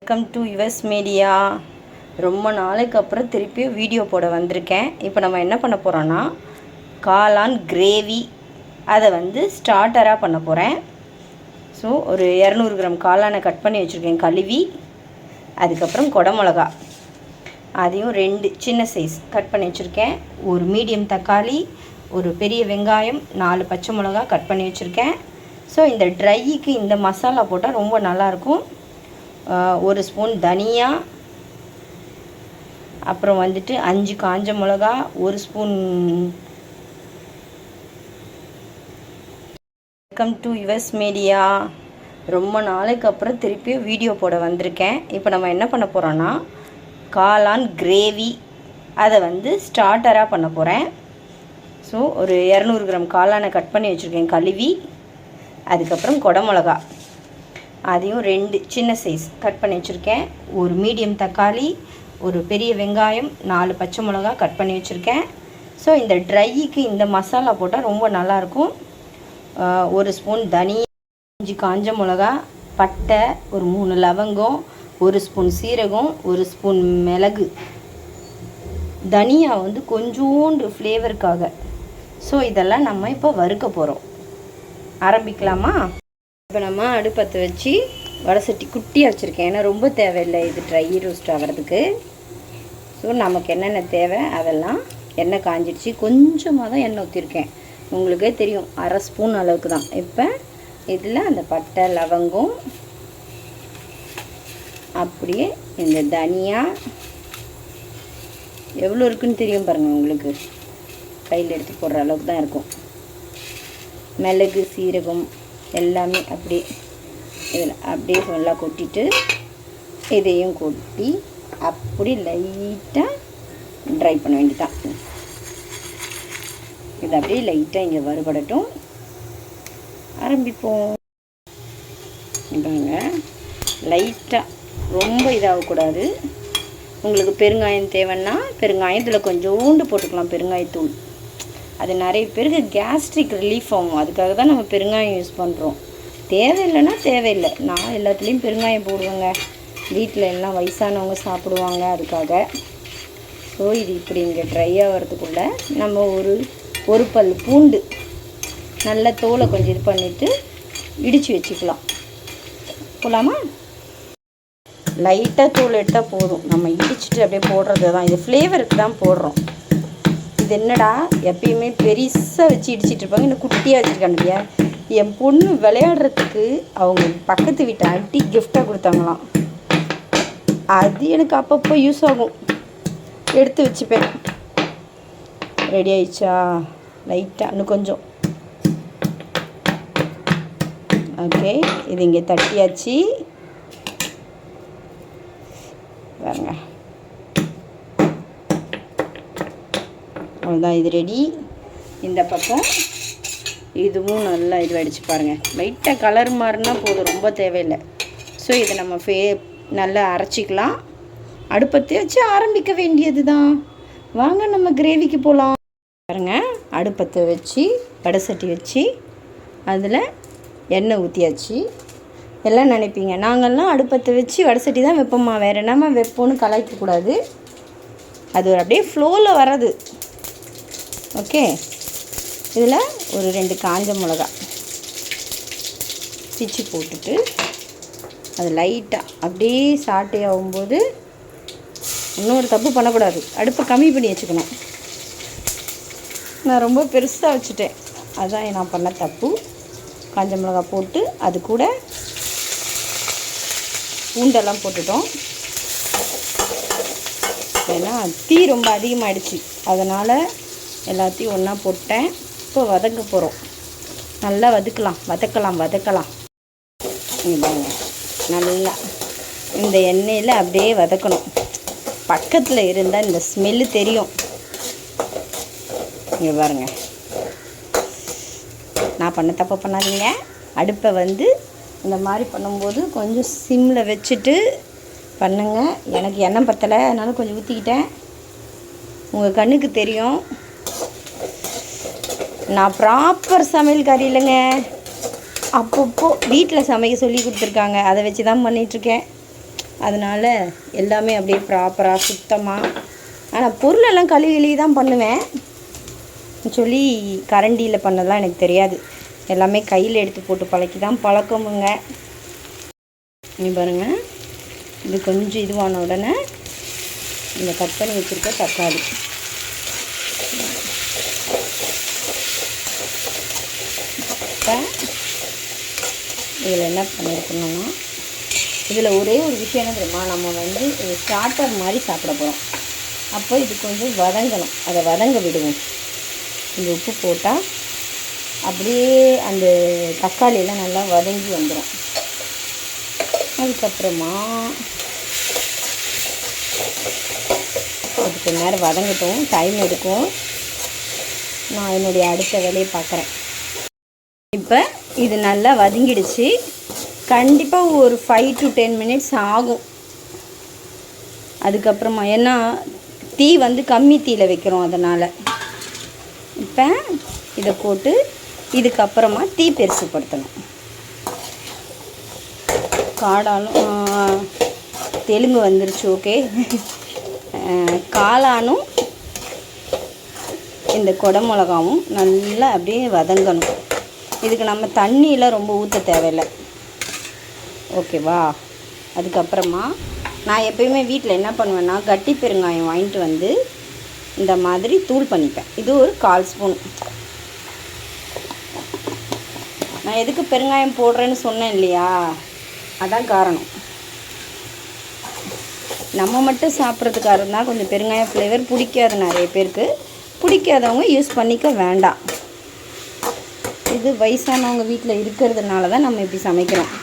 Welcome to US media. ரொம்ப நாளைக்கு அப்புறம் திருப்பி வீடியோ போட வந்திருக்கேன். இப்போ நம்ம என்ன பண்ண போகிறோன்னா காளான் கிரேவி அதை ஸ்டார்டராக பண்ண போகிறேன். ஸோ ஒரு 200 கிராம் காளானை கட் பண்ணி வச்சுருக்கேன் கழுவி. அதுக்கப்புறம் குடமிளகா அதையும் 2 சின்ன சைஸ் கட் பண்ணி வச்சுருக்கேன். ஒரு மீடியம் தக்காளி, ஒரு பெரிய வெங்காயம், 4 பச்சை மிளகா கட் பண்ணி வச்சுருக்கேன். ஸோ இந்த ட்ரைக்கு இந்த மசாலா போட்டால் ரொம்ப நல்லாயிருக்கும். ஒரு ஸ்பூன் தனியா, அப்புறம் 5 காஞ்ச மிளகா, ஒரு spoon. Welcome to US media. ரொம்ப நாளைக்கு அப்புறம் திருப்பி வீடியோ போட வந்திருக்கேன். இப்போ நம்ம என்ன பண்ண போகிறோன்னா காளான் கிரேவி அதை ஸ்டார்டராக பண்ண போகிறேன். ஸோ ஒரு 200 கிராம் காளானை கட் பண்ணி வச்சுருக்கேன் கழுவி. அதுக்கப்புறம் குடமிளகா அதையும் 2 சின்ன சைஸ் கட் பண்ணி வச்சுருக்கேன். ஒரு மீடியம் தக்காளி, ஒரு பெரிய வெங்காயம், 4 பச்சை மிளகா கட் பண்ணி வச்சுருக்கேன். ஸோ இந்த ட்ரைக்கு இந்த மசாலா போட்டால் ரொம்ப நல்லாயிருக்கும். ஒரு ஸ்பூன் தனியா, 5 காஞ்ச மிளகா, பட்டை, ஒரு 3 லவங்கம், ஒரு ஸ்பூன் சீரகம், ஒரு ஸ்பூன் மிளகு. தனியா கொஞ்சோண்டு ஃப்ளேவருக்காக. ஸோ இதெல்லாம் நம்ம இப்போ வறுக்க போகிறோம். ஆரம்பிக்கலாமா? இப்போ நம்ம அடுப்பத்தை வச்சு வடை சட்டி குட்டியாக வச்சுருக்கேன். ஏன்னா ரொம்ப தேவையில்லை இது ட்ரை ரோஸ்ட் ஆகிறதுக்கு. ஸோ நமக்கு என்னென்ன தேவை அதெல்லாம். எண்ணெய் காஞ்சிடுச்சு, கொஞ்சமாக தான் எண்ணெய் ஊற்றிருக்கேன். உங்களுக்கே தெரியும், அரை ஸ்பூன் அளவுக்கு தான். இப்போ இதில் அந்த பட்டை லவங்கம், அப்படியே இந்த தனியா எவ்வளோ இருக்குன்னு தெரியும் பாருங்கள். உங்களுக்கு கையில் எடுத்து போடுற அளவுக்கு தான் இருக்கும். மிளகு, சீரகம் எல்லாமே அப்படியே இதில் அப்படியே ஃபுல்லாக கொட்டிட்டு இதையும் கொட்டி அப்படி லைட்டாக ட்ரை பண்ண வேண்டியதான். இது அப்படியே லைட்டாக இங்கே வறுபடட்டும். ஆரம்பிப்போம். இதாங்க லைட்டாக, ரொம்ப இதாகக்கூடாது. உங்களுக்கு பெருங்காயம் தேவைன்னா பெருங்காயத்தில் கொஞ்சோண்டு போட்டுக்கலாம், பெருங்காயத்தூள். அது நிறைய பேருக்கு கேஸ்ட்ரிக் ரிலீஃப் ஆகும். அதுக்காக தான் நம்ம பெருங்காயம் யூஸ் பண்ணுறோம். தேவையில்லைன்னா தேவையில்லை. நான் எல்லாத்துலேயும் பெருங்காயம் போடுவேங்க. வீட்டில் எல்லாம் வயசானவங்க சாப்பிடுவாங்க, அதுக்காக. ஸோ இது இப்படி இங்கே ட்ரை ஆகிறதுக்குள்ளே நம்ம ஒரு பல் பூண்டு நல்ல தோலை கொஞ்சம் இது பண்ணிவிட்டு இடித்து வச்சுக்கலாம். போகலாமா? லைட்டாக தூள் எடுத்தால் போதும். நம்ம இடிச்சிட்டு அப்படியே போடுறது தான். இது ஃப்ளேவருக்கு தான் போடுறோம். இது என்னடா எப்பயுமே பெருசாக வச்சு இடிச்சிட்டு இருப்பாங்க, இன்னும் குட்டியாக வச்சுருக்காங்க. என் பொண்ணு விளையாடுறதுக்கு அவங்க பக்கத்து வீட்டை ஆண்டி கிஃப்டாக கொடுத்தாங்களாம். அது எனக்கு அப்பப்போ யூஸ் ஆகும், எடுத்து வச்சுப்பேன். ரெடி ஆயிடுச்சா? லைட்டாக இன்னும் கொஞ்சம். ஓகே, இது இங்கே தட்டியாச்சு பாருங்க. அவ்வளோதான், இது ரெடி. இந்த பக்கம் இதுவும் நல்லா இதுவாகிடுச்சு பாருங்கள். லைட்டாக கலர் மாறினா போதும், ரொம்ப தேவையில்லை. ஸோ இதை நம்ம நல்லா அரைச்சிக்கலாம். அடுப்பத்தை வச்சு ஆரம்பிக்க வேண்டியது தான். வாங்க நம்ம கிரேவிக்கு போகலாம். பாருங்கள், அடுப்பத்தை வச்சு வடை சட்டி வச்சு அதில் எண்ணெய் ஊற்றியாச்சு. எல்லாம் நினைப்பீங்க நாங்கள்லாம் அடுப்பத்தை வச்சு வடை சட்டி தான் வைப்போம்மா, வேறு என்னம்மா வைப்போன்னு கலாய்க்கக்கூடாது. அது ஒரு அப்படியே ஃப்ளோவில் வர்றது. ஓகே, இதில் ஒரு 2 காஞ்ச மிளகா பிச்சு போட்டுட்டு அது லைட்டாக அப்படியே சாட்டை ஆகும்போது, இன்னொரு தப்பு பண்ணக்கூடாது, அடுப்பை கம்மி பண்ணி வச்சுக்கணும். நான் ரொம்ப பெருசாக வச்சுட்டேன், அதுதான் நான் பண்ண தப்பு. காஞ்ச மிளகா போட்டு அது கூட பூண்டெல்லாம் போட்டுட்டோம். ஏன்னா தீ ரொம்ப அதிகமாகிடுச்சு, அதனால் எல்லாத்தையும் ஒன்றா போட்டேன். இப்போ வதங்க போகிறோம். நல்லா வதக்கலாம். பாருங்க, நல்லா இந்த எண்ணெயில் அப்படியே வதக்கணும். பக்கத்தில் இருந்தால் இந்த ஸ்மெல்லு தெரியும். இங்கே பாருங்க, நான் பண்ண தப்பு பண்ணாதீங்க. அடுப்பை இந்த மாதிரி பண்ணும்போது கொஞ்சம் சிம்மில் வச்சுட்டு பண்ணுங்க. எனக்கு எண்ணெய் பத்தலை, அதனால் கொஞ்சம் ஊற்றிக்கிட்டேன். உங்கள் கண்ணுக்கு தெரியும். நான் ப்ராப்பர் சமையல்காரி இல்லைங்க. அப்பப்போ வீட்டில் சமைக்க சொல்லி கொடுத்துருக்காங்க, அதை வச்சு தான் பண்ணிகிட்ருக்கேன். அதனால் எல்லாமே அப்படியே ப்ராப்பராக சுத்தமாக. ஆனால் பொருளெல்லாம் கழுவி தான் பண்ணுவேன் சொல்லி கரண்டியில் பண்ணலாம் எனக்கு தெரியாது. எல்லாமே கையில் எடுத்து போட்டு பழக்கி தான் பழக்கமுங்க. நீ பாருங்கள், இது கொஞ்சம் இதுவான உடனே இந்த கட் பண்ணி வச்சுருக்க தக்காளி இப்போ இதில் என்ன பண்ணியிருக்கணும்னா, இதில் ஒரே ஒரு விஷயம் என்ன தெரியுமா, நம்ம வந்து ஸ்டார்டர் மாதிரி சாப்பிட போகிறோம். அப்போ இது கொஞ்சம் வதங்கணும், அதை வதங்க விடுவோம். இந்த உப்பு போட்டால் அப்படியே அந்த தக்காளியெல்லாம் நல்லா வதங்கி வந்துடும். அதுக்கப்புறமா அது கொஞ்ச நேரம் வதங்கட்டும், டைம் எடுக்கும். நான் என்னுடைய அடுத்த வேலையை பார்க்குறேன். இப்போ இது நல்லா வதங்கிடுச்சு. கண்டிப்பாக ஒரு 5 to 10 minutes ஆகும். அதுக்கப்புறமா ஏன்னா தீ வந்து கம்மி தீயில் வைக்கிறோம், அதனால் இப்போ இதை போட்டு இதுக்கப்புறமா தீ பெருசுப்படுத்தணும். காளானும் தெலுங்கு வந்துருச்சு. ஓகே, காளானும் இந்த கொடை மிளகாவும் நல்லா அப்படியே வதங்கணும். இதுக்கு நம்ம தண்ணியெலாம் ரொம்ப ஊற்ற தேவையில்லை. ஓகேவா? அதுக்கப்புறமா நான் எப்பயுமே வீட்டில் என்ன பண்ணுவேன்னா, கட்டி பெருங்காயம் வாங்கிட்டு வந்து இந்த மாதிரி தூள் பண்ணிப்பேன். இது ஒரு 1/4 ஸ்பூன். நான் எதுக்கு பெருங்காயம் போடுறேன்னு சொன்னேன் இல்லையா, அதான் காரணம். நம்ம மட்டும் சாப்பிட்றதுக்காக இருந்தால் கொஞ்சம் பெருங்காயம் ஃப்ளேவர் பிடிக்காது, நிறைய பேருக்கு பிடிக்காதவங்க யூஸ் பண்ணிக்க வேண்டாம். இது வயசானவங்க வீட்டில் இருக்கிறதுனால தான் நம்ம இப்படி சமைக்கிறோம்.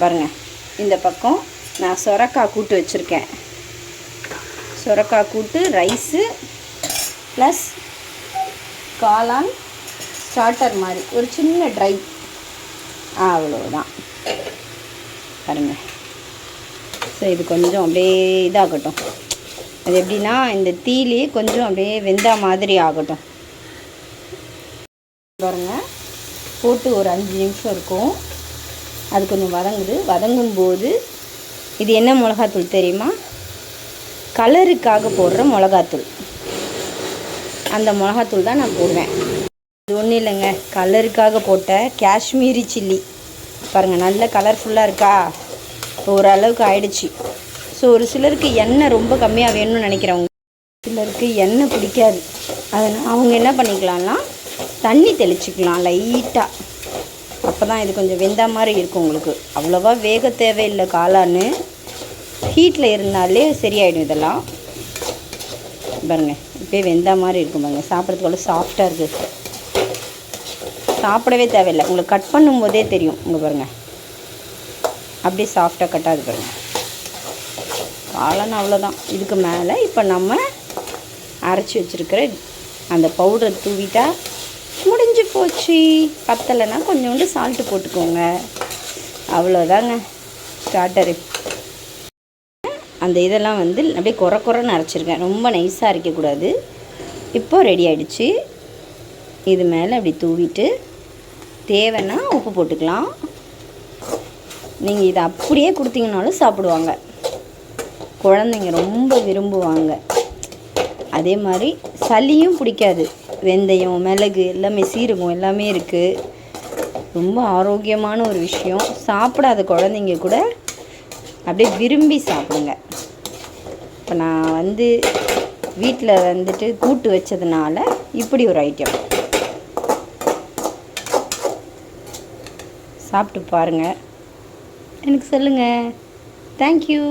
பாருங்கள், இந்த பக்கம் நான் சொரக்காய் கூட்டு வச்சுருக்கேன். சொரக்காய் கூட்டு, ரைஸு ப்ளஸ் காளான் ஸ்டார்டர் மாதிரி ஒரு சின்ன ட்ரை, அவ்வளோதான். பாருங்கள். ஸோ இது கொஞ்சம் அப்படியே இதாகட்டும். அது எப்படின்னா, இந்த தீலி கொஞ்சம் அப்படியே வெந்தா மாதிரி ஆகட்டும். பாருங்கள், போட்டு ஒரு 5 நிமிஷம் இருக்கும். அது கொஞ்சம் வதங்குது. வதங்கும்போது இது என்ன மிளகாத்தூள் தெரியுமா? கலருக்காக போடுற மிளகாத்தூள். அந்த மிளகாத்தூள் தான் நான் போடுவேன். இது ஒன்றும் இல்லைங்க, கலருக்காக போட்ட காஷ்மீரி சில்லி. பாருங்கள், நல்ல கலர்ஃபுல்லாக இருக்கா? ஓரளவுக்கு ஆயிடுச்சு. ஸோ ஒரு சிலருக்கு எண்ணெய் ரொம்ப கம்மியாக வேணும்னு நினைக்கிறவங்க, சிலருக்கு எண்ணெய் பிடிக்காது. அதனால் அவங்க என்ன பண்ணிக்கலாம்னா, தண்ணி தெளிச்சிக்கலாம் லைட்டாக. அப்போ தான் இது கொஞ்சம் வெந்த மாதிரி இருக்கும். உங்களுக்கு அவ்வளோவா வேக தேவையில்லை. காளான்னு ஹீட்டில் இருந்தாலே சரியாயிடும். இதெல்லாம் பாருங்கள், இப்போயே வெந்த மாதிரி இருக்கும். பாருங்கள், சாப்பிட்றதுக்கு அவ்வளோ சாஃப்டாக இருக்குது. சாப்பிடவே தேவையில்லை, உங்களுக்கு கட் பண்ணும்போதே தெரியும். இங்கே பாருங்கள், அப்படியே சாஃப்டாக கட்டாது. பாருங்கள், காளான் அவ்வளோதான். இதுக்கு மேலே இப்போ நம்ம அரைச்சி வச்சுருக்கிற அந்த பவுடரை தூவிட்டா முடிஞ்சு போச்சு. பத்தலைன்னா கொஞ்சோண்டு சால்ட்டு போட்டுக்கோங்க, அவ்வளோதாங்க ஸ்டார்டரு. அந்த இதெல்லாம் வந்து அப்படியே குறைன்னு அரைச்சிருக்கேன், ரொம்ப நைஸாக அரைக்கக்கூடாது. இப்போது ரெடி ஆகிடுச்சு. இது மேலே அப்படி தூவிட்டு தேவைன்னா உப்பு போட்டுக்கலாம். நீங்கள் இதை அப்படியே கொடுத்தீங்கனாலும் சாப்பிடுவாங்க, குழந்தைங்க ரொம்ப விரும்புவாங்க. அதே மாதிரி சளியும் பிடிக்காது. வெந்தயம், மிளகு, எல்லாமே சீரகம் எல்லாமே இருக்குது. ரொம்ப ஆரோக்கியமான ஒரு விஷயம். சாப்பிடாத குழந்தைங்க கூட அப்படியே விரும்பி சாப்பிடுங்க. இப்போ நான் வந்து வீட்டில் வந்துட்டு கூட்டு வச்சதுனால இப்படி ஒரு ஐட்டம். சாப்பிட்டு பாருங்கள், எனக்கு சொல்லுங்கள். தேங்க்யூ.